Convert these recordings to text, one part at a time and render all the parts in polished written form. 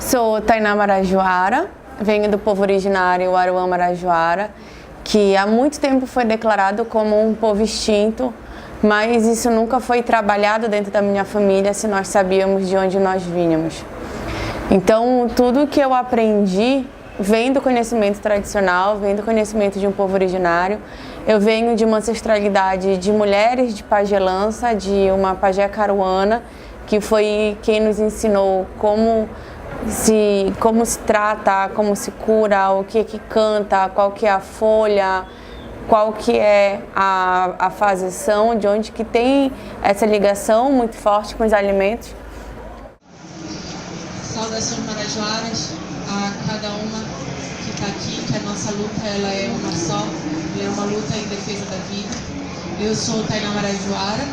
Sou Tainá Marajoara, venho do povo originário Aruã Marajoara, que há muito tempo foi declarado como um povo extinto, mas isso nunca foi trabalhado dentro da minha família se nós sabíamos de onde nós vínhamos. Então, tudo que eu aprendi vem do conhecimento tradicional, vem do conhecimento de um povo originário. Eu venho de uma ancestralidade de mulheres de pajelança, de uma pajé caruana, que foi quem nos ensinou como se trata, como se cura, o que canta, qual que é a folha, qual que é a faseção, de onde que tem essa ligação muito forte com os alimentos. Saudações marajoaras a cada uma que está aqui, que a nossa luta ela é uma só, ela é uma luta em defesa da vida. Eu sou Tainá Marajoara,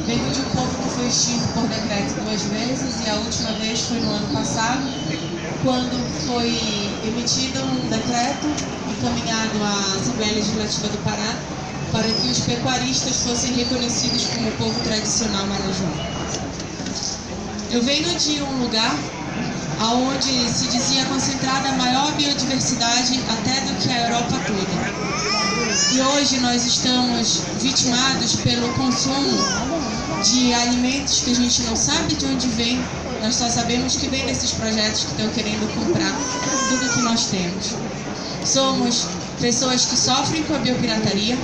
venho de um povo que foi extinto por decreto 2 vezes, e a última vez foi no ano passado, quando foi emitido um decreto encaminhado à Assembleia Legislativa do Pará para que os pecuaristas fossem reconhecidos como povo tradicional marajoara. Eu venho de um lugar onde se dizia concentrada a maior biodiversidade até do que a Europa toda. E hoje nós estamos vitimados pelo consumo de alimentos que a gente não sabe de onde vem, nós só sabemos que vem desses projetos que estão querendo comprar tudo que nós temos. Somos pessoas que sofrem com a biopirataria,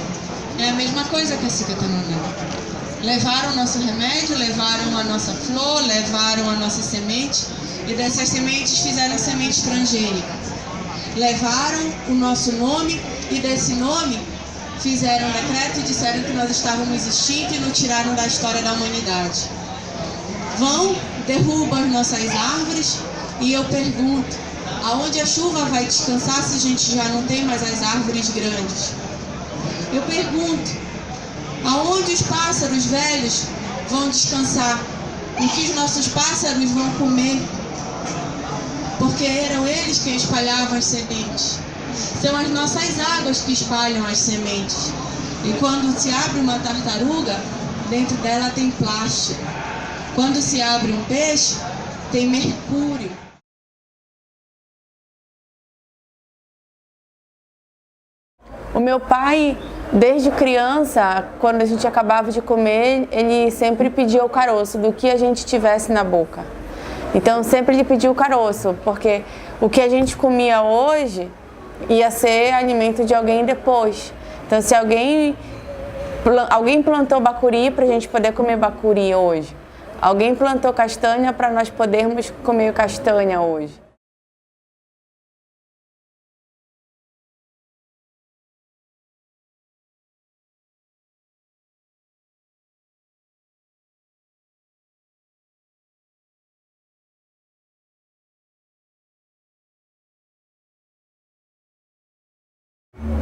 é a mesma coisa que a Sica está mandando. Levaram o nosso remédio, levaram a nossa flor, levaram a nossa semente, e dessas sementes fizeram semente transgênica. Levaram o nosso nome, e desse nome fizeram um decreto e disseram que nós estávamos extintos e nos tiraram da história da humanidade. Vão, derrubam as nossas árvores, e eu pergunto, aonde a chuva vai descansar se a gente já não tem mais as árvores grandes? Eu pergunto, aonde os pássaros velhos vão descansar? O que os nossos pássaros vão comer? Porque eram eles quem espalhavam as sementes. São as nossas águas que espalham as sementes. E quando se abre uma tartaruga, dentro dela tem plástico. Quando se abre um peixe, tem mercúrio. O meu pai, desde criança, quando a gente acabava de comer, ele sempre pedia o caroço do que a gente tivesse na boca. Então sempre ele pedia o caroço, porque o que a gente comia hoje ia ser alimento de alguém depois. Então se alguém plantou bacuri para a gente poder comer bacuri hoje. Alguém plantou castanha para nós podermos comer castanha hoje.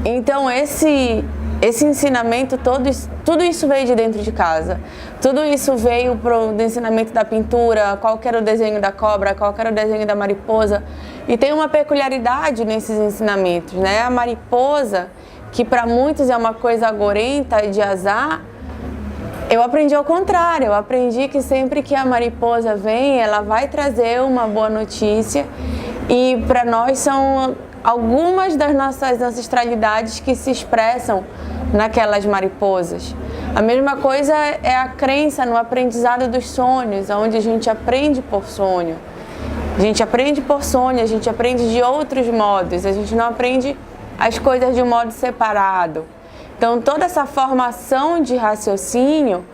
Então esse ensinamento, tudo isso veio de dentro de casa. Tudo isso veio do ensinamento da pintura, qual que era o desenho da cobra, qual que era o desenho da mariposa. E tem uma peculiaridade nesses ensinamentos, né? A mariposa, que para muitos é uma coisa agorenta e de azar, eu aprendi ao contrário. Eu aprendi que sempre que a mariposa vem, ela vai trazer uma boa notícia. E para nós são algumas das nossas ancestralidades que se expressam naquelas mariposas. A mesma coisa é a crença no aprendizado dos sonhos, onde a gente aprende por sonho. A gente aprende por sonho, a gente aprende de outros modos, a gente não aprende as coisas de um modo separado. Então toda essa formação de raciocínio,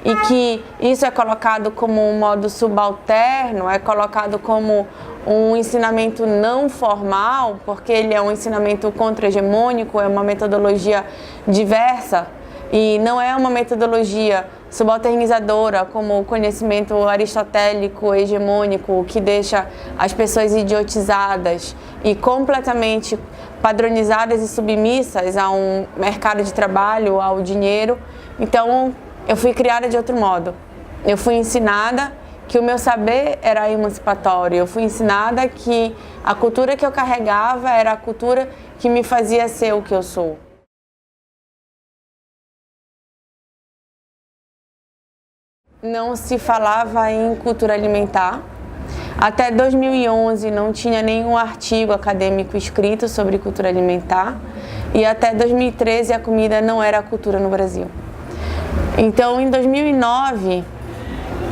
e que isso é colocado como um modo subalterno, é colocado como um ensinamento não formal, porque ele é um ensinamento contra-hegemônico, é uma metodologia diversa e não é uma metodologia subalternizadora, como o conhecimento aristotélico hegemônico, que deixa as pessoas idiotizadas e completamente padronizadas e submissas a um mercado de trabalho, ao dinheiro. Então, eu fui criada de outro modo. Eu fui ensinada que o meu saber era emancipatório. Eu fui ensinada que a cultura que eu carregava era a cultura que me fazia ser o que eu sou. Não se falava em cultura alimentar. Até 2011 não tinha nenhum artigo acadêmico escrito sobre cultura alimentar e até 2013 a comida não era cultura no Brasil. Então, em 2009,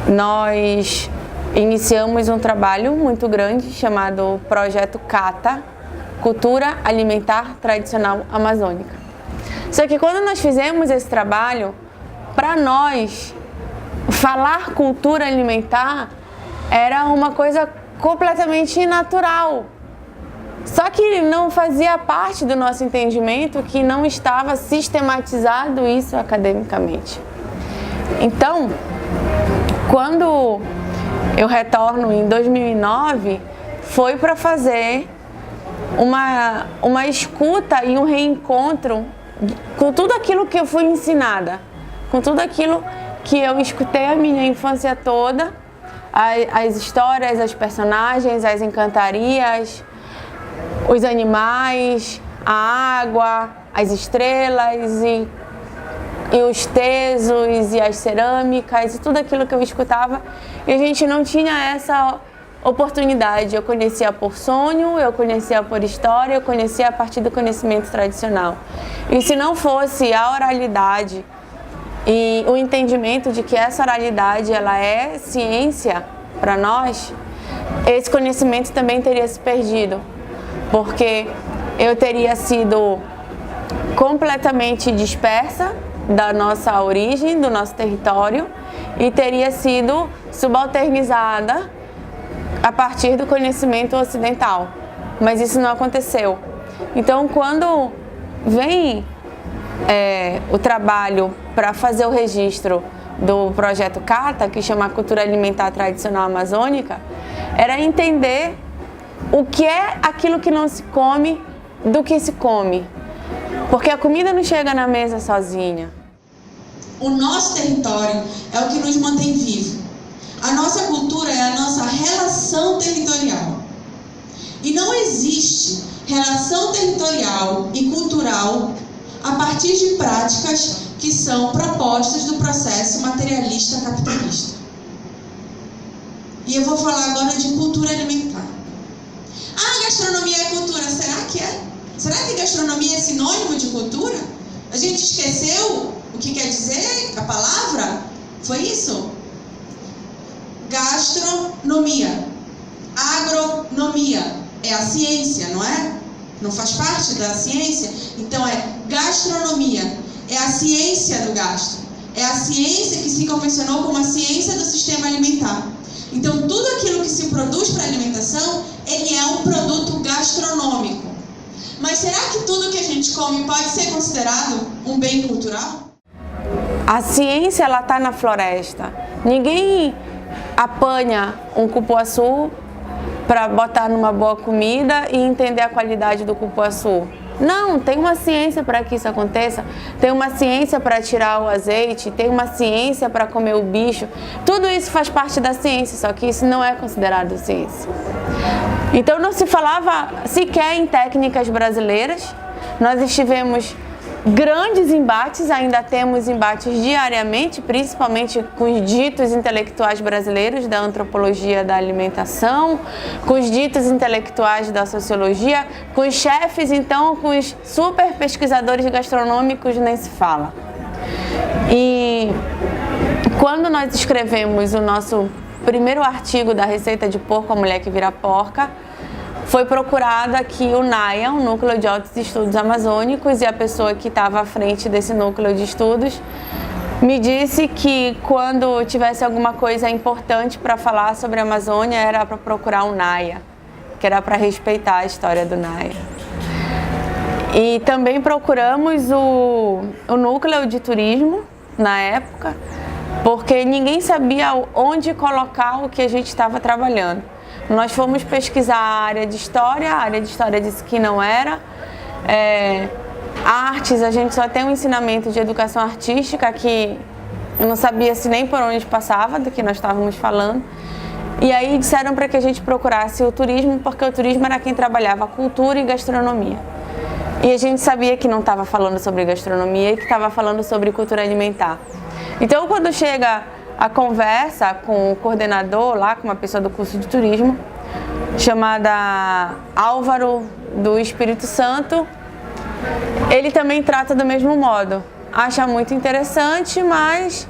nós iniciamos um trabalho muito grande chamado Projeto CATA, Cultura Alimentar Tradicional Amazônica. Só que quando nós fizemos esse trabalho, para nós, falar cultura alimentar era uma coisa completamente natural. Só que não fazia parte do nosso entendimento, que não estava sistematizado isso academicamente. Então, quando eu retorno em 2009, foi para fazer uma escuta e um reencontro com tudo aquilo que eu fui ensinada, com tudo aquilo que eu escutei a minha infância toda, as histórias, as personagens, as encantarias, os animais, a água, as estrelas e os tesos e as cerâmicas e tudo aquilo que eu escutava, e a gente não tinha essa oportunidade. Eu conhecia por sonho, eu conhecia por história, eu conhecia a partir do conhecimento tradicional. E se não fosse a oralidade e o entendimento de que essa oralidade ela é ciência para nós, esse conhecimento também teria se perdido, porque eu teria sido completamente dispersa da nossa origem, do nosso território, e teria sido subalternizada a partir do conhecimento ocidental. Mas isso não aconteceu. Então, quando vem o trabalho para fazer o registro do projeto CATA, que chama Cultura Alimentar Tradicional Amazônica, era entender o que é aquilo que não se come do que se come. Porque a comida não chega na mesa sozinha. O nosso território é o que nos mantém vivo. A nossa cultura é a nossa relação territorial. E não existe relação territorial e cultural a partir de práticas que são propostas do processo materialista capitalista. E eu vou falar agora de cultura alimentar. Ah, gastronomia é cultura. Será que é? Será que gastronomia é sinônimo de cultura? A gente esqueceu o que quer dizer a palavra? Foi isso? Gastronomia. Agronomia. É a ciência, não é? Não faz parte da ciência? Então é gastronomia. É a ciência do gastro. É a ciência que se convencionou como a ciência do sistema alimentar. Então tudo aquilo que se produz para alimentação, ele é um produto gastronômico. Mas será que tudo que a gente come pode ser considerado um bem cultural? A ciência, ela está na floresta. Ninguém apanha um cupuaçu para botar numa boa comida e entender a qualidade do cupuaçu. Não, tem uma ciência para que isso aconteça, tem uma ciência para tirar o azeite, tem uma ciência para comer o bicho. Tudo isso faz parte da ciência, só que isso não é considerado ciência. Então não se falava sequer em técnicas brasileiras. Nós estivemos grandes embates, ainda temos embates diariamente, principalmente com os ditos intelectuais brasileiros da antropologia da alimentação, com os ditos intelectuais da sociologia, com os chefes, então, com os super pesquisadores gastronômicos nem se fala. E quando nós escrevemos o nosso primeiro artigo da receita de porco, a mulher que vira porca, foi procurado aqui o NAIA, o Núcleo de Altos Estudos Amazônicos, e a pessoa que estava à frente desse núcleo de estudos me disse que quando tivesse alguma coisa importante para falar sobre a Amazônia era para procurar o NAIA, que era para respeitar a história do NAIA. E também procuramos o núcleo de turismo na época, porque ninguém sabia onde colocar o que a gente estava trabalhando. Nós fomos pesquisar a área de história disse que não era. Artes, a gente só tem um ensinamento de educação artística que eu não sabia se nem por onde passava do que nós estávamos falando. E aí disseram para que a gente procurasse o turismo, porque o turismo era quem trabalhava cultura e gastronomia. E a gente sabia que não estava falando sobre gastronomia e que estava falando sobre cultura alimentar. Então, quando chega a conversa com o coordenador lá, com uma pessoa do curso de turismo, chamada Álvaro do Espírito Santo. Ele também trata do mesmo modo. Acha muito interessante, mas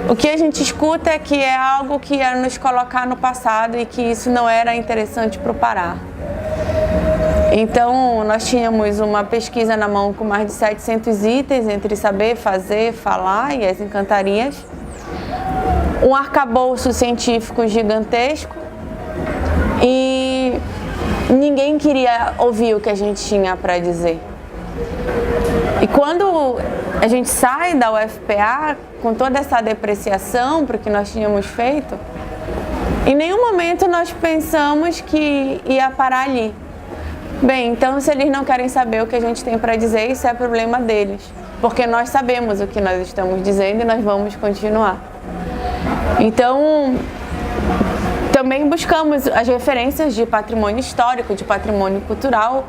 o que a gente escuta é que é algo que ia nos colocar no passado e que isso não era interessante para o Pará. Então, nós tínhamos uma pesquisa na mão com mais de 700 itens, entre saber, fazer, falar e as encantarias. Um arcabouço científico gigantesco e ninguém queria ouvir o que a gente tinha para dizer. E quando a gente sai da UFPA com toda essa depreciação para o que nós tínhamos feito, em nenhum momento nós pensamos que ia parar ali. Bem, então se eles não querem saber o que a gente tem para dizer, isso é problema deles, porque nós sabemos o que nós estamos dizendo e nós vamos continuar. Então, também buscamos as referências de patrimônio histórico, de patrimônio cultural,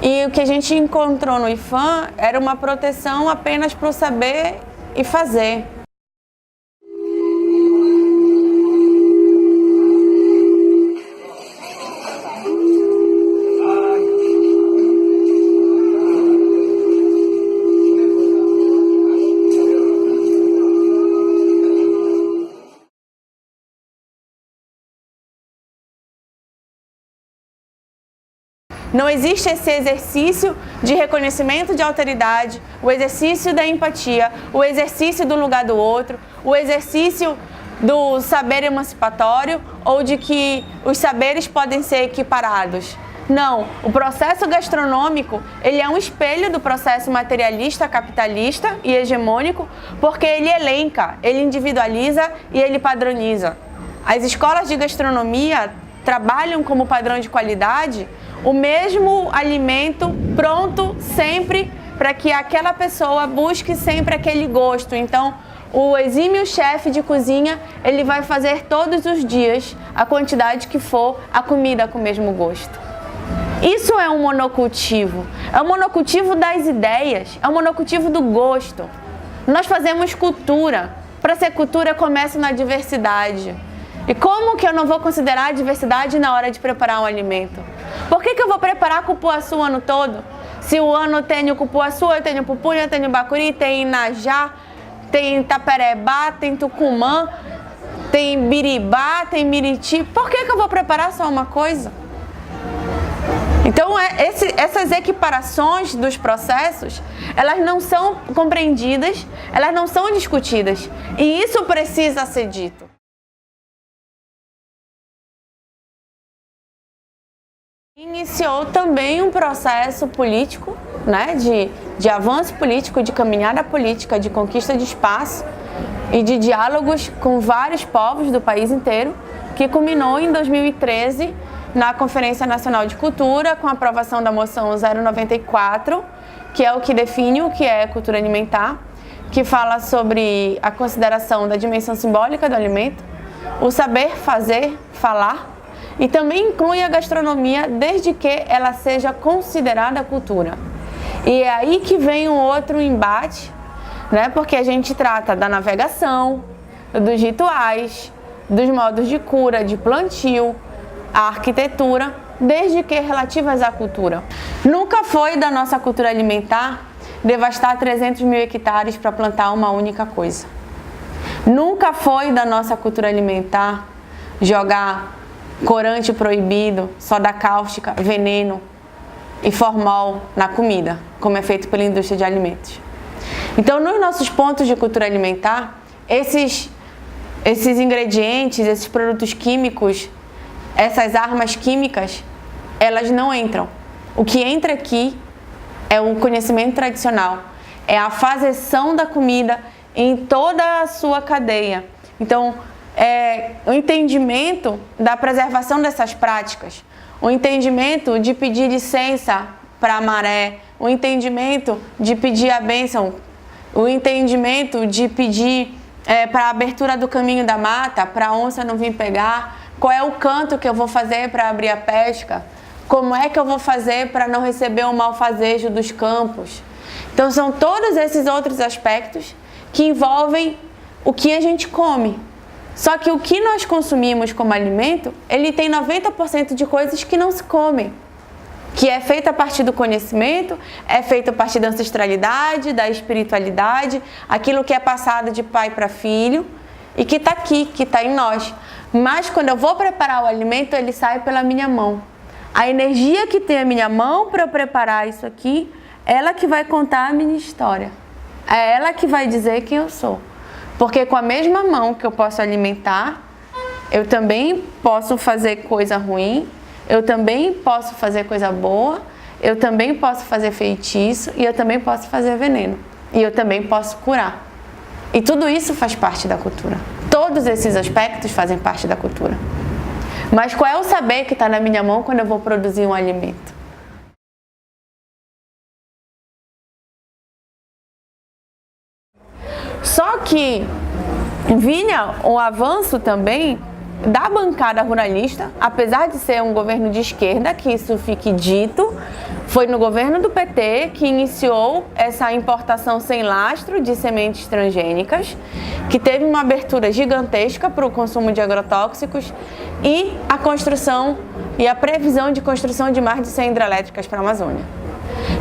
e o que a gente encontrou no IPHAN era uma proteção apenas para o saber e fazer. Não existe esse exercício de reconhecimento de autoridade, o exercício da empatia, o exercício do lugar do outro, o exercício do saber emancipatório ou de que os saberes podem ser equiparados. Não, o processo gastronômico, ele é um espelho do processo materialista, capitalista e hegemônico, porque ele elenca, ele individualiza e ele padroniza. As escolas de gastronomia trabalham como padrão de qualidade o mesmo alimento pronto sempre para que aquela pessoa busque sempre aquele gosto. Então, o exímio chefe de cozinha, ele vai fazer todos os dias a quantidade que for a comida com o mesmo gosto. Isso é um monocultivo. É um monocultivo das ideias, é um monocultivo do gosto. Nós fazemos cultura. Para ser cultura, começa na diversidade. E como que eu não vou considerar a diversidade na hora de preparar um alimento? Por que eu vou preparar cupuaçu o ano todo? Se o ano tem o cupuaçu, eu tenho pupunha, eu tenho bacuri, tem inajá, tem taperebá, tem tucumã, tem biribá, tem miriti. Por que eu vou preparar só uma coisa? Então, essas equiparações dos processos, elas não são compreendidas, elas não são discutidas. E isso precisa ser dito. Iniciou também um processo político, né, de avanço político, de caminhada política, de conquista de espaço e de diálogos com vários povos do país inteiro, que culminou em 2013 na Conferência Nacional de Cultura, com a aprovação da moção 094, que é o que define o que é cultura alimentar, que fala sobre a consideração da dimensão simbólica do alimento, o saber fazer, falar, e também inclui a gastronomia desde que ela seja considerada cultura. E é aí que vem um outro embate, né? Porque a gente trata da navegação, dos rituais, dos modos de cura, de plantio, a arquitetura, desde que relativas à cultura. Nunca foi da nossa cultura alimentar devastar 300 mil hectares para plantar uma única coisa. Nunca foi da nossa cultura alimentar jogar corante proibido, soda cáustica, veneno e formol na comida, como é feito pela indústria de alimentos. Então, nos nossos pontos de cultura alimentar, esses ingredientes, esses produtos químicos, essas armas químicas, elas não entram. O que entra aqui é o conhecimento tradicional, é a fazeção da comida em toda a sua cadeia. Então, o entendimento da preservação dessas práticas, o entendimento de pedir licença para a maré, o entendimento de pedir a bênção, o entendimento de pedir para a abertura do caminho da mata, para a onça não vir pegar, qual é o canto que eu vou fazer para abrir a pesca, como é que eu vou fazer para não receber o malfazejo dos campos. Então, são todos esses outros aspectos que envolvem o que a gente come. Só que o que nós consumimos como alimento, ele tem 90% de coisas que não se comem. Que é feito a partir do conhecimento, é feito a partir da ancestralidade, da espiritualidade, aquilo que é passado de pai para filho e que está aqui, que está em nós. Mas quando eu vou preparar o alimento, ele sai pela minha mão. A energia que tem a minha mão para eu preparar isso aqui, ela que vai contar a minha história. É ela que vai dizer quem eu sou. Porque com a mesma mão que eu posso alimentar, eu também posso fazer coisa ruim, eu também posso fazer coisa boa, eu também posso fazer feitiço e eu também posso fazer veneno. E eu também posso curar. E tudo isso faz parte da cultura. Todos esses aspectos fazem parte da cultura. Mas qual é o saber que está na minha mão quando eu vou produzir um alimento? Só que vinha um avanço também da bancada ruralista, apesar de ser um governo de esquerda, que isso fique dito, foi no governo do PT que iniciou essa importação sem lastro de sementes transgênicas, que teve uma abertura gigantesca para o consumo de agrotóxicos e a construção e a previsão de construção de mais de 100 hidrelétricas para a Amazônia.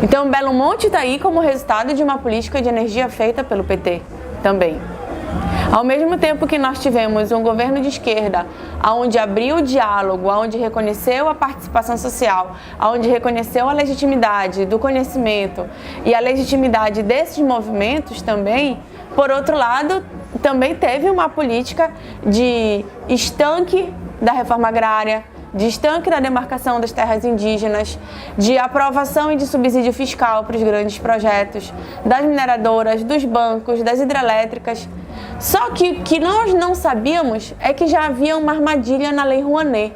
Então, Belo Monte está aí como resultado de uma política de energia feita pelo PT também. Ao mesmo tempo que nós tivemos um governo de esquerda, onde abriu o diálogo, onde reconheceu a participação social, onde reconheceu a legitimidade do conhecimento e a legitimidade desses movimentos também, por outro lado, também teve uma política de estanque da reforma agrária, de estanque da demarcação das terras indígenas, de aprovação e de subsídio fiscal para os grandes projetos, das mineradoras, dos bancos, das hidrelétricas. Só que o que nós não sabíamos é que já havia uma armadilha na Lei Rouanet.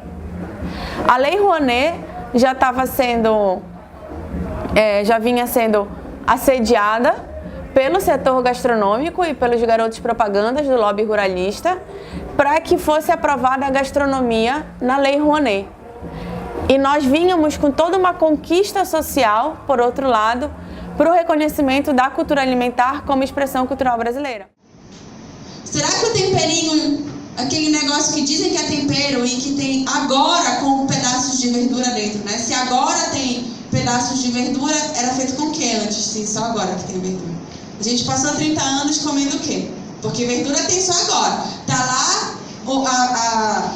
A Lei Rouanet já vinha sendo assediada pelo setor gastronômico e pelos garotos propagandas do lobby ruralista para que fosse aprovada a gastronomia na Lei Rouanet. E nós vínhamos com toda uma conquista social, por outro lado, para o reconhecimento da cultura alimentar como expressão cultural brasileira. Será que o temperinho, aquele negócio que dizem que é tempero e que tem agora com pedaços de verdura dentro, né? Se agora tem pedaços de verdura, era feito com o que antes? Sim, só agora que tem verdura. A gente passou 30 anos comendo o quê? Porque verdura tem só agora. Tá lá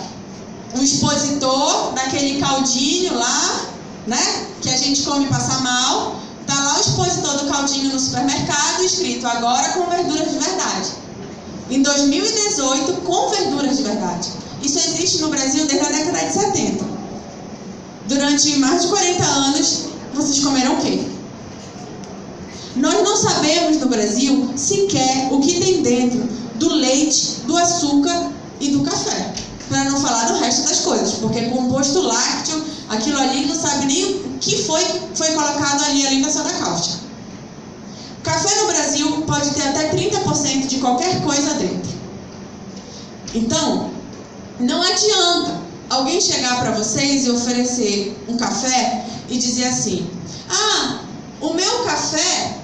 o expositor daquele caldinho lá, né? Que a gente come e passa mal. Tá lá o expositor do caldinho no supermercado, escrito agora com verduras de verdade. Em 2018, com verduras de verdade. Isso existe no Brasil desde a década de 70. Durante mais de 40 anos, vocês comeram o quê? Nós não sabemos no Brasil sequer o que tem dentro do leite, do açúcar e do café. Para não falar do resto das coisas, porque composto lácteo, aquilo ali não sabe nem o que foi colocado ali além da soda cáustica. Café no Brasil pode ter até 30% de qualquer coisa dentro. Então, não adianta alguém chegar para vocês e oferecer um café e dizer assim: ah, o meu café,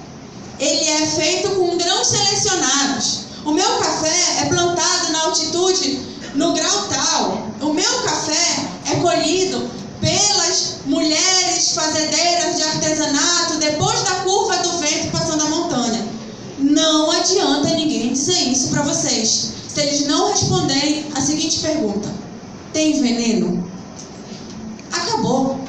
ele é feito com grãos selecionados. O meu café é plantado na altitude, no grau tal. O meu café é colhido pelas mulheres fazendeiras de artesanato depois da curva do vento passando a montanha. Não adianta ninguém dizer isso para vocês, se eles não responderem a seguinte pergunta: tem veneno? Acabou.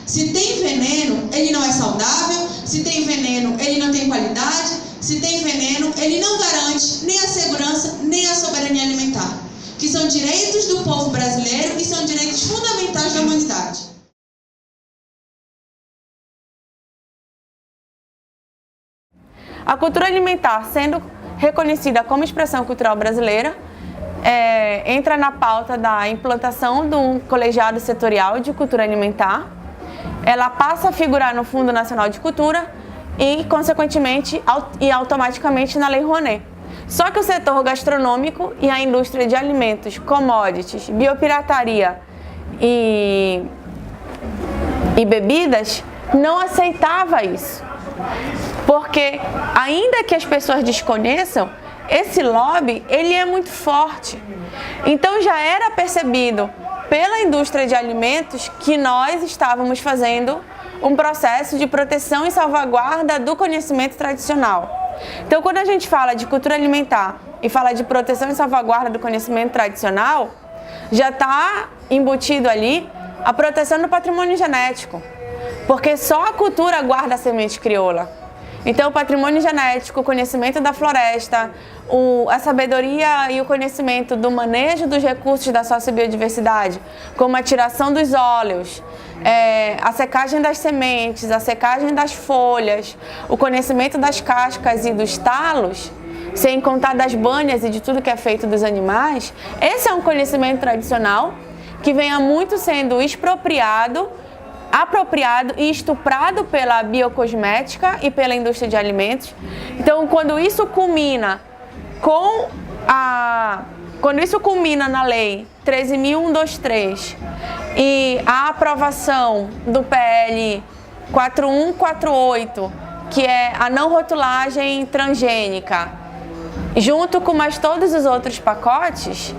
Se tem veneno, ele não é saudável. Se tem veneno, ele não tem qualidade. Se tem veneno, ele não garante nem a segurança, nem a soberania alimentar, que são direitos do povo brasileiro e são direitos fundamentais da humanidade. A cultura alimentar, sendo reconhecida como expressão cultural brasileira, entra na pauta da implantação de um colegiado setorial de cultura alimentar. Ela passa a figurar no Fundo Nacional de Cultura e, consequentemente, e automaticamente na Lei Rouanet. Só que o setor gastronômico e a indústria de alimentos, commodities, biopirataria e bebidas não aceitava isso. Porque, ainda que as pessoas desconheçam, esse lobby, ele é muito forte. Então já era percebido pela indústria de alimentos que nós estávamos fazendo um processo de proteção e salvaguarda do conhecimento tradicional. Então, quando a gente fala de cultura alimentar e fala de proteção e salvaguarda do conhecimento tradicional, já está embutido ali a proteção do patrimônio genético, porque só a cultura guarda a semente crioula. Então, o patrimônio genético, o conhecimento da floresta, a sabedoria e o conhecimento do manejo dos recursos da sociobiodiversidade, como a tiração dos óleos, a secagem das sementes, a secagem das folhas, o conhecimento das cascas e dos talos, sem contar das banhas e de tudo que é feito dos animais, esse é um conhecimento tradicional que vem há muito sendo apropriado e estuprado pela biocosmética e pela indústria de alimentos. Então, quando isso culmina na Lei 13.123 e a aprovação do PL 4148, que é a não rotulagem transgênica, junto com mais todos os outros pacotes,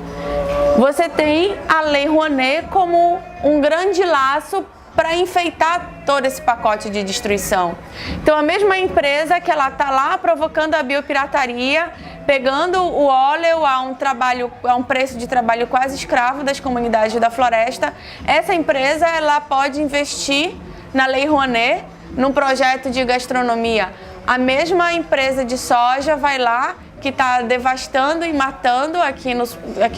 você tem a Lei Rouanet como um grande laço para enfeitar todo esse pacote de destruição. Então, a mesma empresa que ela está lá provocando a biopirataria, pegando o óleo a um preço de trabalho quase escravo das comunidades da floresta, essa empresa ela pode investir na Lei Rouanet, num projeto de gastronomia. A mesma empresa de soja vai lá, que está devastando e matando aqui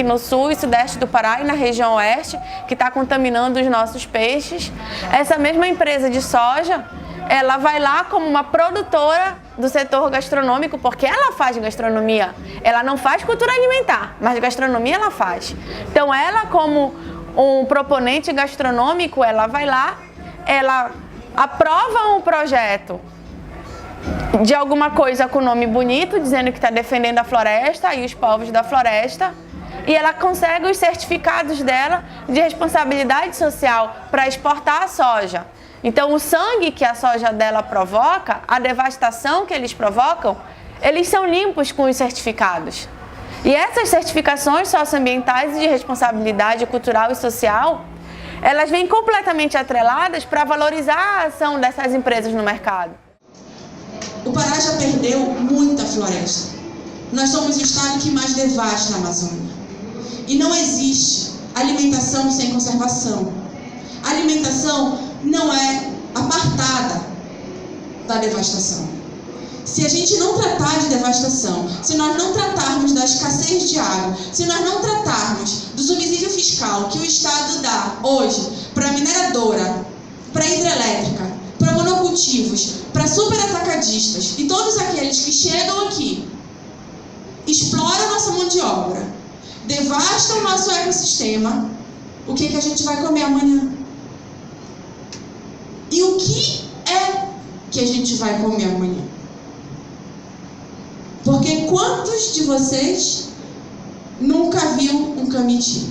no sul e sudeste do Pará e na região oeste, que está contaminando os nossos peixes. Essa mesma empresa de soja, ela vai lá como uma produtora do setor gastronômico, porque ela faz gastronomia. Ela não faz cultura alimentar, mas gastronomia ela faz. Então ela, como um proponente gastronômico, ela vai lá, ela aprova um projeto de alguma coisa com nome bonito, dizendo que está defendendo a floresta e os povos da floresta, e ela consegue os certificados dela de responsabilidade social para exportar a soja. Então, o sangue que a soja dela provoca, a devastação que eles provocam, eles são limpos com os certificados. E essas certificações socioambientais e de responsabilidade cultural e social, elas vêm completamente atreladas para valorizar a ação dessas empresas no mercado. O Pará já perdeu muita floresta. Nós somos o estado que mais devasta a Amazônia. E não existe alimentação sem conservação. A alimentação não é apartada da devastação. Se a gente não tratar de devastação, se nós não tratarmos da escassez de água, se nós não tratarmos do subsídio fiscal que o Estado dá hoje para a mineradora, para a hidrelétrica, para monocultivos, para superatacadistas e todos aqueles que chegam aqui, exploram a nossa mão de obra, devastam o nosso ecossistema, o que a gente vai comer amanhã? E o que é que a gente vai comer amanhã? Porque quantos de vocês nunca viu um camiti?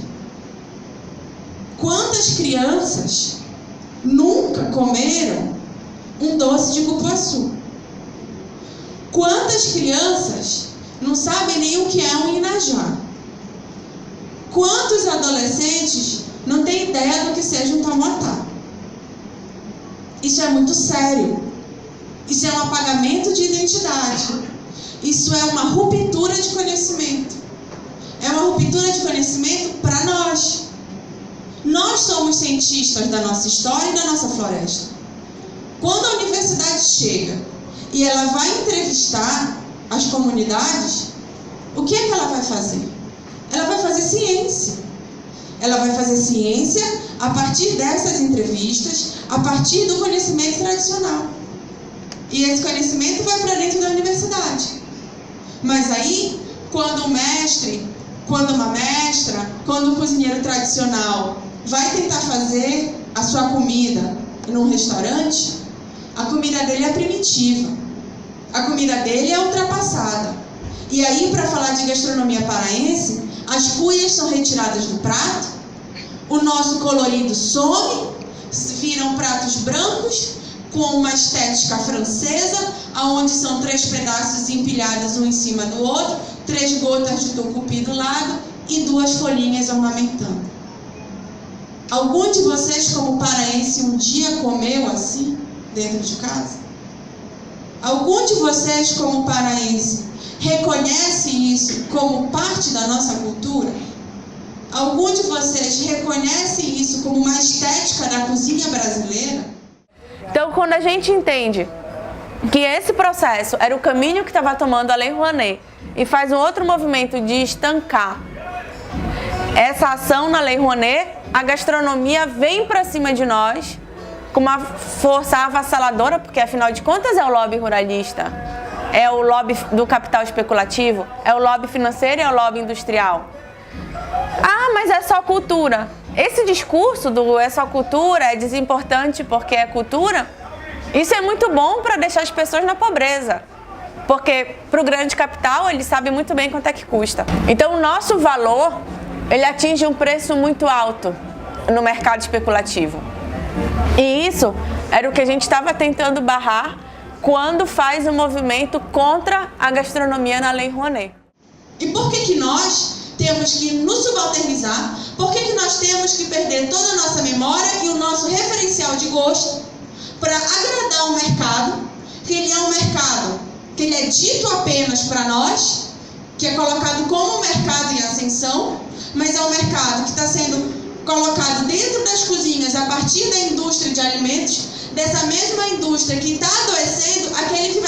Quantas crianças nunca comeram um doce de cupuaçu? Quantas crianças não sabem nem o que é um inajá? Quantos adolescentes não têm ideia do que seja um tamatá? Isso é muito sério. Isso é um apagamento de identidade. Isso é uma ruptura de conhecimento. É uma ruptura de conhecimento para nós. Nós somos cientistas da nossa história e da nossa floresta. Quando a universidade chega e ela vai entrevistar as comunidades, o que é que ela vai fazer? Ela vai fazer ciência. Ela vai fazer ciência a partir dessas entrevistas, a partir do conhecimento tradicional. E esse conhecimento vai para dentro da universidade. Mas aí, quando o mestre, quando uma mestra, quando o cozinheiro tradicional vai tentar fazer a sua comida num restaurante, a comida dele é primitiva. A comida dele é ultrapassada. E aí, para falar de gastronomia paraense, as cuias são retiradas do prato, o nosso colorido some, viram pratos brancos, com uma estética francesa, onde são 3 pedaços empilhados um em cima do outro, 3 gotas de tucupi do lado e 2 folhinhas ornamentando. Algum de vocês, como paraense, um dia comeu assim, dentro de casa? Algum de vocês, como paraense, reconhece isso como parte da nossa cultura? Algum de vocês reconhece isso como uma estética da cozinha brasileira? Então, quando a gente entende que esse processo era o caminho que estava tomando a Lei Rouanet e faz um outro movimento de estancar essa ação na Lei Rouanet, a gastronomia vem para cima de nós com uma força avassaladora, porque afinal de contas é o lobby ruralista, é o lobby do capital especulativo, é o lobby financeiro e é o lobby industrial. Ah, mas é só cultura. Esse discurso do é só cultura, é desimportante porque é cultura, isso é muito bom para deixar as pessoas na pobreza. Porque para o grande capital, ele sabe muito bem quanto é que custa. Então o nosso valor, ele atinge um preço muito alto no mercado especulativo. E isso era o que a gente estava tentando barrar quando faz o movimento contra a gastronomia na Lei Rouanet. E por que nós temos que nos subalternizar? Por que nós temos que perder toda a nossa memória e o nosso referencial de gosto para agradar o mercado, que ele é um mercado que ele é dito apenas para nós, que é colocado como um mercado em ascensão, mas é um mercado que está sendo colocado dentro das cozinhas a partir da indústria de alimentos, dessa mesma indústria que está adoecendo aquele que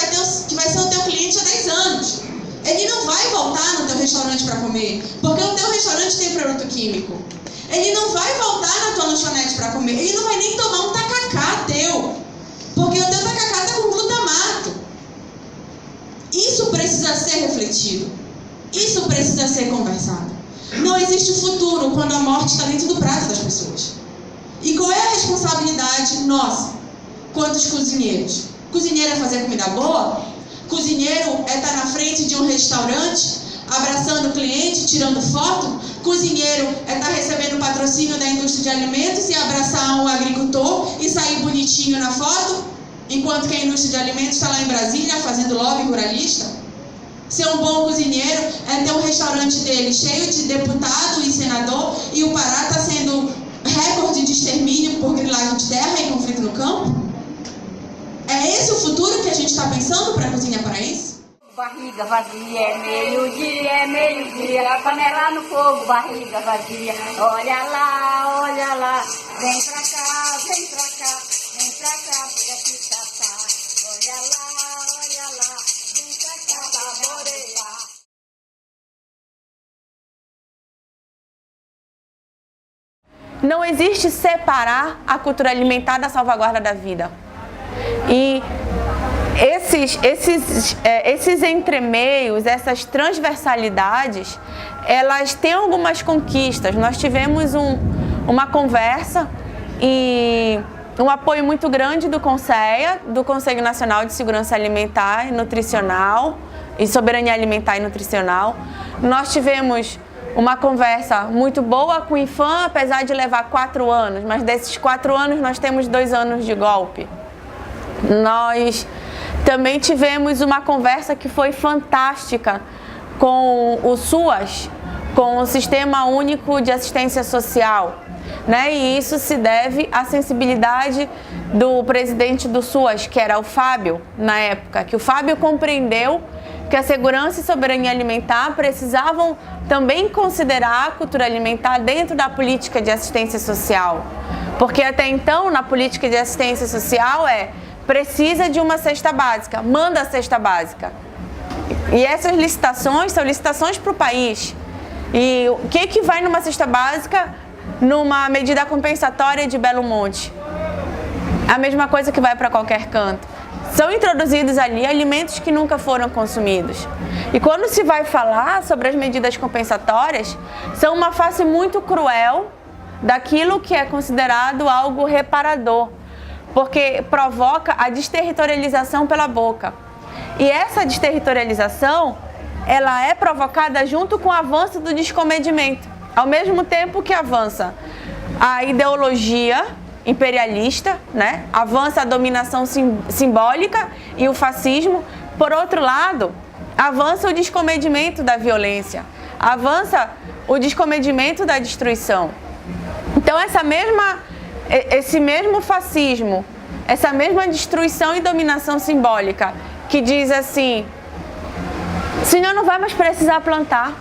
vai ser o teu cliente há 10 anos. Ele não vai voltar no teu restaurante para comer, porque o teu restaurante tem produto químico. Ele não vai voltar na tua lanchonete para comer, ele não vai nem tomar um tacacá teu, porque o teu tacacá está com glutamato. Isso precisa ser refletido, isso precisa ser conversado. Não existe futuro quando a morte está dentro do prato das pessoas. E qual é a responsabilidade nossa, quanto cozinheiros? Cozinheiro é fazer comida boa? Cozinheiro é estar na frente de um restaurante, abraçando o cliente, tirando foto? Cozinheiro é estar recebendo patrocínio da indústria de alimentos e abraçar um agricultor e sair bonitinho na foto, enquanto que a indústria de alimentos está lá em Brasília fazendo lobby ruralista? Ser um bom cozinheiro é ter um restaurante dele cheio de deputado e senador e o Pará está sendo recorde de extermínio por grilagem de terra e conflito no campo? É esse o futuro que a gente está pensando para a cozinha paraense? Barriga vazia, é meio-dia, panela no fogo, barriga vazia. Olha lá, vem pra cá, vem pra cá, vem pra cá, fica aqui tapar. Olha lá, vem pra cá, saborear. Não existe separar a cultura alimentar da salvaguarda da vida. E esses entremeios, essas transversalidades, elas têm algumas conquistas. Nós tivemos uma conversa e um apoio muito grande do CONSEA, do Conselho Nacional de Segurança Alimentar e Nutricional e Soberania Alimentar e Nutricional. Nós tivemos uma conversa muito boa com o IFAM, apesar de levar 4 anos, mas desses 4 anos nós temos 2 anos de golpe. Nós também tivemos uma conversa que foi fantástica com o SUAS, com o Sistema Único de Assistência Social, né? E isso se deve à sensibilidade do presidente do SUAS, que era o Fábio, na época, que o Fábio compreendeu que a segurança e soberania alimentar precisavam também considerar a cultura alimentar dentro da política de assistência social. Porque até então, na política de assistência social precisa de uma cesta básica, manda a cesta básica. E essas licitações são licitações para o país. E o que vai numa cesta básica numa medida compensatória de Belo Monte? A mesma coisa que vai para qualquer canto. São introduzidos ali alimentos que nunca foram consumidos. E quando se vai falar sobre as medidas compensatórias, são uma face muito cruel daquilo que é considerado algo reparador, porque provoca a desterritorialização pela boca. E essa desterritorialização, ela é provocada junto com o avanço do descomedimento. Ao mesmo tempo que avança a ideologia imperialista, né? Avança a dominação simbólica e o fascismo. Por outro lado, avança o descomedimento da violência, avança o descomedimento da destruição. Então esse mesmo fascismo, essa mesma destruição e dominação simbólica que diz assim: senhor não vai mais precisar plantar.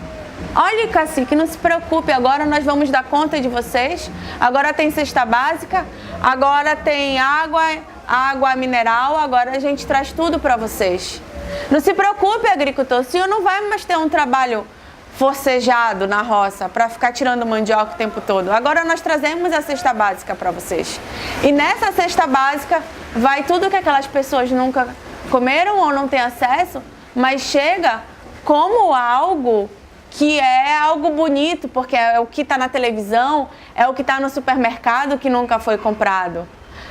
Olha, cacique, não se preocupe, agora nós vamos dar conta de vocês. Agora tem cesta básica, agora tem água mineral, agora a gente traz tudo para vocês. Não se preocupe, agricultor, o senhor não vai mais ter um trabalho forcejado na roça para ficar tirando mandioca o tempo todo. Agora nós trazemos a cesta básica para vocês. E nessa cesta básica vai tudo que aquelas pessoas nunca comeram ou não têm acesso, mas chega como algo que é algo bonito, porque é o que está na televisão, é o que está no supermercado que nunca foi comprado.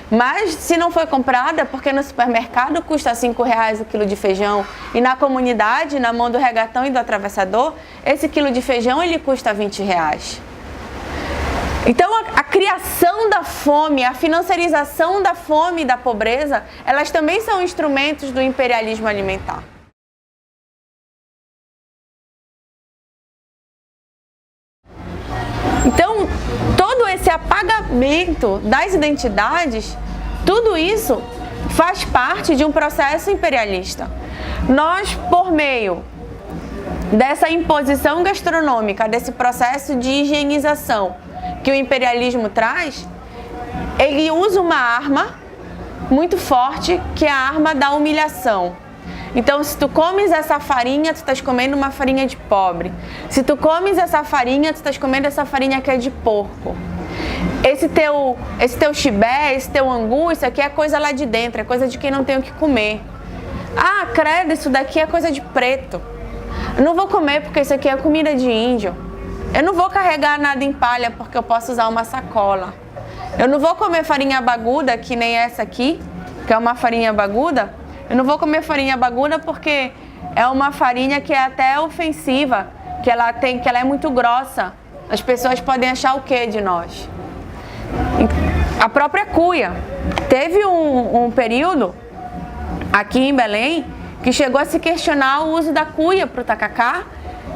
Mas se não foi comprado é porque no supermercado custa R$5 o quilo de feijão e na comunidade, na mão do regatão e do atravessador, esse quilo de feijão ele custa R$20. Então a criação da fome, a financiarização da fome e da pobreza, elas também são instrumentos do imperialismo alimentar. Então, todo esse apagamento das identidades, tudo isso faz parte de um processo imperialista. Nós, por meio dessa imposição gastronômica, desse processo de higienização que o imperialismo traz, ele usa uma arma muito forte, que é a arma da humilhação. Então, se tu comes essa farinha, tu estás comendo uma farinha de pobre. Se tu comes essa farinha, tu estás comendo essa farinha que é de porco. Esse teu chibé, esse teu angu, isso aqui é coisa lá de dentro, é coisa de quem não tem o que comer. Ah, credo, isso daqui é coisa de preto. Eu não vou comer porque isso aqui é comida de índio. Eu não vou carregar nada em palha porque eu posso usar uma sacola. Eu não vou comer farinha baguda, que nem essa aqui, que é uma farinha baguda. Eu não vou comer farinha baguda porque é uma farinha que é até ofensiva, que ela é muito grossa. As pessoas podem achar o que de nós? A própria cuia. Teve um período aqui em Belém que chegou a se questionar o uso da cuia para o tacacá.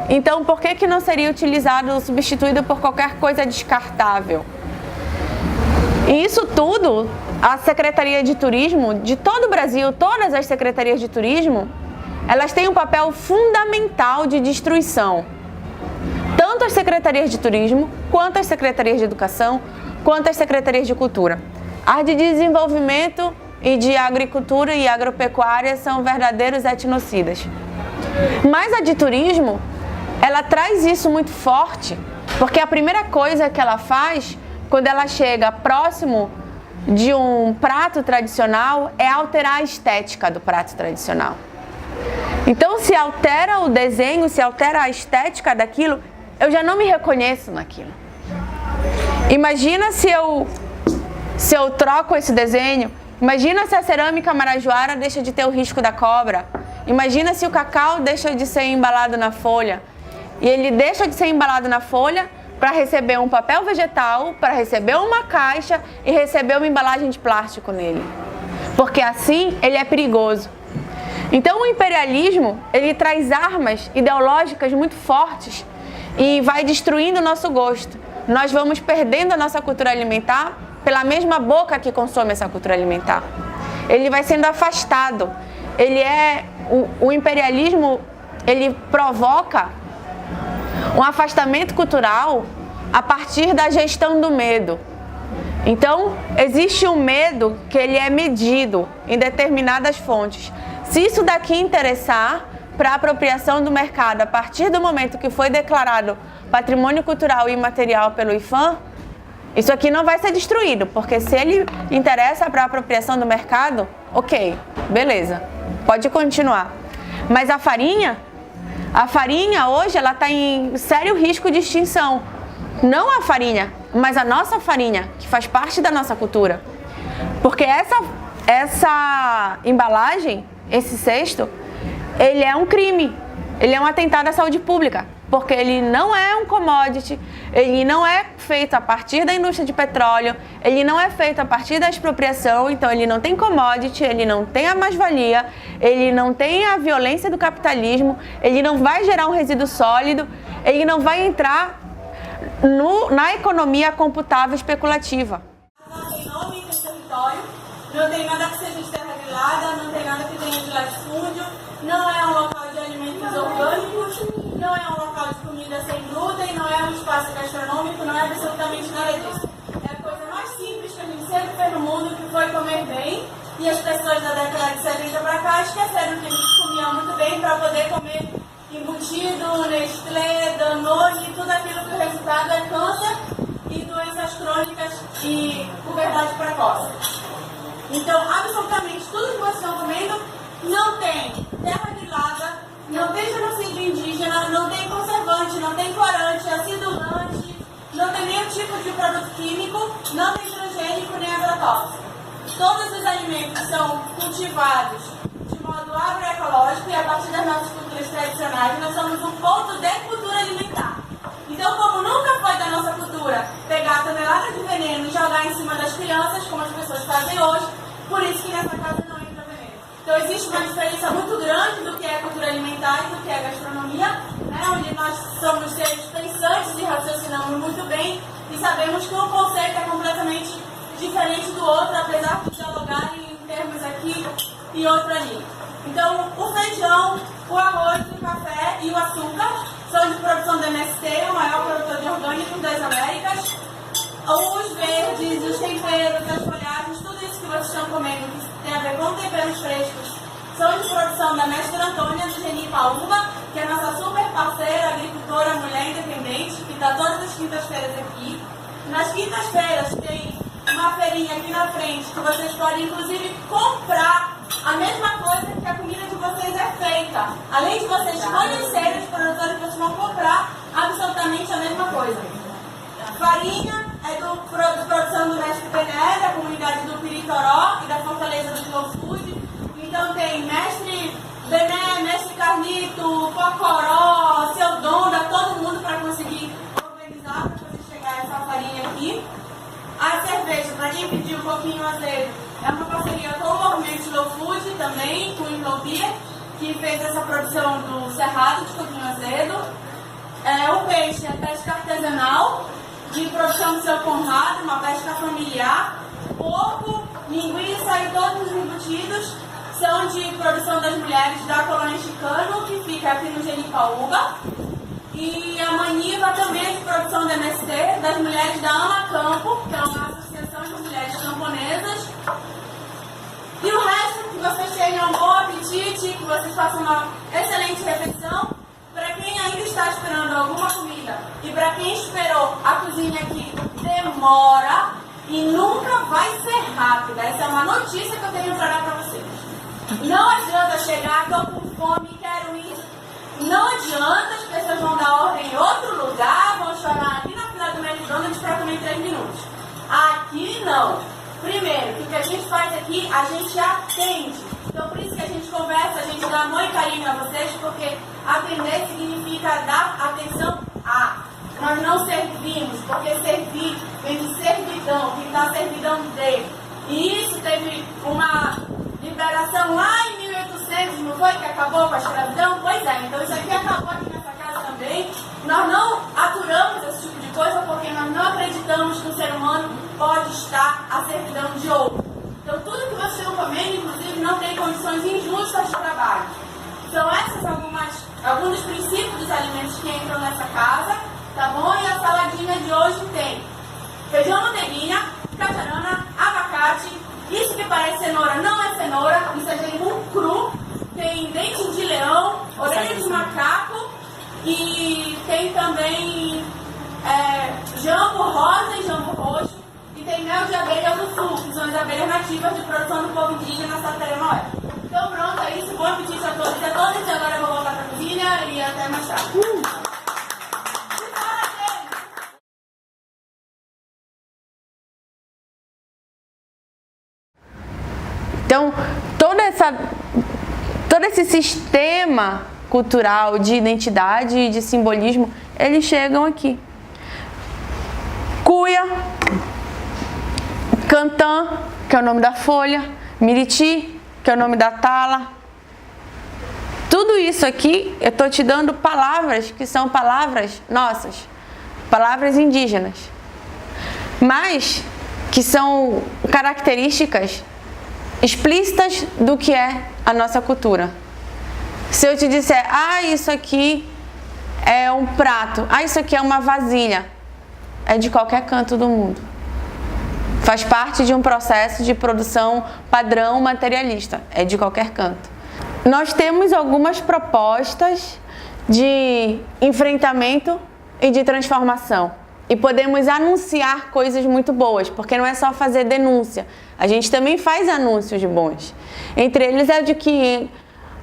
Então, por que não seria utilizado, substituído por qualquer coisa descartável? E isso tudo, a Secretaria de Turismo de todo o Brasil, todas as secretarias de turismo, elas têm um papel fundamental de destruição. Tanto as secretarias de turismo, quanto as secretarias de educação, quanto as secretarias de cultura. As de desenvolvimento e de agricultura e agropecuária são verdadeiros etnocidas. Mas a de turismo, ela traz isso muito forte, porque a primeira coisa que ela faz, quando ela chega próximo de um prato tradicional, é alterar a estética do prato tradicional. Então, se altera o desenho, se altera a estética daquilo, eu já não me reconheço naquilo. Imagina se eu troco esse desenho, imagina se a cerâmica marajoara deixa de ter o risco da cobra, imagina se o cacau deixa de ser embalado na folha, e ele deixa de ser embalado na folha para receber um papel vegetal, para receber uma caixa e receber uma embalagem de plástico nele. Porque assim ele é perigoso. Então o imperialismo, ele traz armas ideológicas muito fortes e vai destruindo o nosso gosto. Nós vamos perdendo a nossa cultura alimentar pela mesma boca que consome essa cultura alimentar. Ele vai sendo afastado. O imperialismo, ele provoca um afastamento cultural a partir da gestão do medo. Então, existe um medo que ele é medido em determinadas fontes. Se isso daqui interessar para a apropriação do mercado, a partir do momento que foi declarado patrimônio cultural e imaterial pelo IPHAN, isso aqui não vai ser destruído, porque se ele interessa para a apropriação do mercado, ok, beleza, pode continuar. Mas a farinha hoje ela está em sério risco de extinção. Não a farinha, mas a nossa farinha, que faz parte da nossa cultura. Porque essa embalagem, esse cesto, ele é um crime, ele é um atentado à saúde pública. porque ele não é um commodity, ele não é feito a partir da indústria de petróleo, ele não é feito a partir da expropriação, então ele não tem commodity, ele não tem a mais-valia, ele não tem a violência do capitalismo, ele não vai gerar um resíduo sólido, ele não vai entrar na economia computável especulativa. Não tem nome, tem território, não tem nada que seja de terra grilada, não tem nada que tenha de latifúndio, não é um local de alimentos orgânicos, não é um local de comida sem glúten, não é um espaço gastronômico, não é absolutamente nada disso. É a coisa mais simples que a gente sempre fez no mundo, que foi comer bem, e as pessoas da década de 70 para cá esqueceram que a gente comia muito bem para poder comer embutido, Nestlé, Danone, tudo aquilo que o resultado é câncer e doenças crônicas e puberdade precoce. Então, absolutamente tudo que vocês estão comendo não tem terra grilada, não tem genocídio indígena, não tem conservante, não tem corante, acidulante, não tem nenhum tipo de produto químico, não tem transgênico nem agrotóxico. Todos os alimentos são cultivados de modo agroecológico e a partir das nossas culturas tradicionais nós somos um ponto de cultura alimentar. Então, como nunca foi da nossa cultura pegar a tonelada de veneno e jogar em cima das crianças, como as pessoas fazem hoje, por isso que nessa casa não entra veneno. Então, existe uma diferença muito grande do que é cultura alimentar e do que é gastronomia, né, onde nós somos seres pensantes e raciocinamos muito bem e sabemos que um conceito é completamente diferente do outro, apesar de dialogarem em termos aqui e outro ali. Então, o feijão, o arroz, o café e o açúcar são de produção do MST, o maior produtor de orgânicos das Américas. Os verdes, os temperos, as folhagens, tudo isso que vocês estão comendo, que tem a ver com temperos frescos, são de produção da mestra Antônia do Geni Paúba, que é a nossa super parceira, agricultora, mulher independente, que está todas as quintas-feiras aqui. Nas quintas-feiras tem uma feirinha aqui na frente, que vocês podem inclusive comprar a mesma coisa que a comida de vocês é feita. Além de vocês conhecerem os produtores, vocês vão comprar absolutamente a mesma coisa. Farinha é de produção do Mestre Pené, da comunidade do Piritoró e da Fortaleza do Slow Food. Então tem Mestre Bené, Mestre Carlito, Pocoró, Seu Donda, todo mundo para conseguir organizar para fazer chegar essa farinha aqui. A cerveja, para quem pediu um pouquinho azedo, é uma parceria com o Movimento Slow Food também, com o Slow Beer, que fez essa produção do Cerrado de coquinho azedo. O peixe é pesca artesanal, de produção do Seu Conrado, uma pesca familiar. Porco, linguiça e todos os embutidos são de produção das mulheres da Colônia Chicano, que fica aqui no Geni Paúba. E a Maniva também é de produção da MST, das mulheres da Ama Campo, que é uma associação de mulheres camponesas. E o resto, que vocês tenham um bom apetite, que vocês façam uma excelente refeição. Para quem ainda está esperando alguma comida e para quem esperou, a cozinha aqui demora e nunca vai ser rápida. Essa é uma notícia que eu tenho para dar para vocês. Não adianta chegar, estou com fome, quero ir. Não adianta, as pessoas vão dar ordem em outro lugar, vão chorar aqui na fila do McDonald's para comer em 3 minutos. Aqui não. Primeiro, o que a gente faz aqui, a gente atende. Então, por isso que a gente conversa, a gente dá amor e carinho a vocês, porque atender significa dar atenção a. Nós não servimos, porque servir vem de servidão, que está servidão de. E isso teve uma liberação lá em 1800, não foi? Que acabou com a escravidão? Pois é, então isso aqui acabou aqui nessa casa também. Nós não aturamos esse tipo de coisa porque nós não acreditamos que o ser humano pode estar à servidão de outro. Então tudo que vocês estão comendo, inclusive, não tem condições injustas de trabalho. São esses alguns dos princípios dos alimentos que entram nessa casa, tá bom? E a saladinha de hoje tem feijão manteiguinha, cajarana, abacate. Isso que parece cenoura não é cenoura, isso é jejum cru. Tem dente de leão, orelha de macaco e tem também jambo rosa e jambo roxo. E tem mel de abelha do sul, que são as abelhas nativas de produção do povo indígena Sateré-Noé. Então pronto, é isso. Bom apetite a todos e a todas. E agora eu vou voltar para a cozinha e até mais tarde. Então, todo esse sistema cultural, de identidade e de simbolismo, eles chegam aqui. Cuia, Cantã, que é o nome da folha, Miriti, que é o nome da tala. Tudo isso aqui, eu estou te dando palavras que são palavras nossas, palavras indígenas, mas que são características explícitas do que é a nossa cultura. Se eu te disser, isso aqui é um prato, isso aqui é uma vasilha, é de qualquer canto do mundo. Faz parte de um processo de produção padrão materialista, é de qualquer canto. Nós temos algumas propostas de enfrentamento e de transformação. E podemos anunciar coisas muito boas, porque não é só fazer denúncia. A gente também faz anúncios bons. Entre eles é de que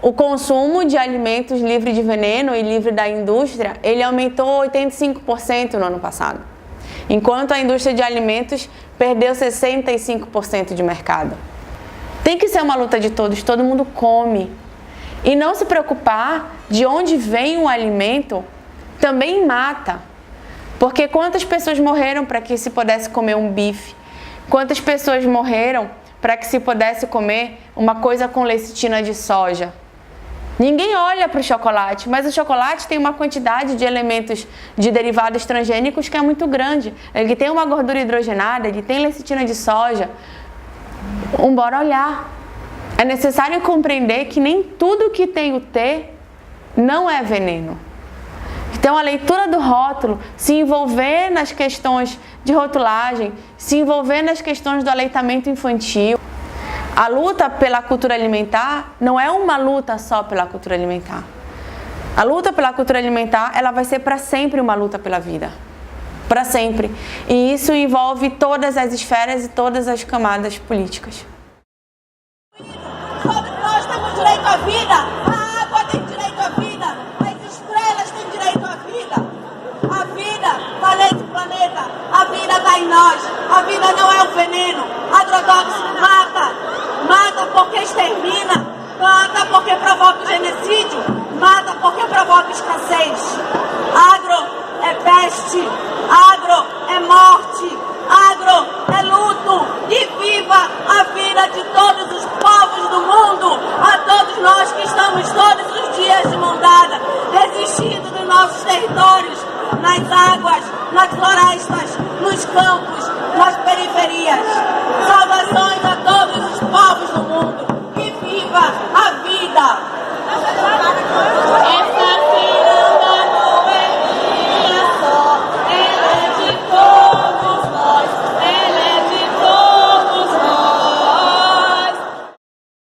o consumo de alimentos livre de veneno e livre da indústria, ele aumentou 85% no ano passado. Enquanto a indústria de alimentos perdeu 65% de mercado. Tem que ser uma luta de todos, todo mundo come. E não se preocupar de onde vem o alimento também mata. Porque quantas pessoas morreram para que se pudesse comer um bife? Quantas pessoas morreram para que se pudesse comer uma coisa com lecitina de soja? Ninguém olha para o chocolate, mas o chocolate tem uma quantidade de elementos de derivados transgênicos que é muito grande. Ele tem uma gordura hidrogenada, ele tem lecitina de soja. Bora olhar. É necessário compreender que nem tudo que tem o T não é veneno. Então, a leitura do rótulo, se envolver nas questões de rotulagem, se envolver nas questões do aleitamento infantil. A luta pela cultura alimentar não é uma luta só pela cultura alimentar. A luta pela cultura alimentar, ela vai ser para sempre uma luta pela vida. Para sempre. E isso envolve todas as esferas e todas as camadas políticas. Todos nós temos direito à vida, a água tem direito à vida, as estrelas têm direito à vida. A vida está nesse planeta, a vida está em nós, a vida não é um veneno. Agrotóxico mata porque extermina, mata porque provoca o genocídio, mata porque provoca escassez. Agro é peste, agro é morte, agro é luto. E viva a vida de todos os povos do mundo, a todos nós que estamos todos os dias de mão dada, resistindo nos nossos territórios, nas águas, nas florestas, nos campos.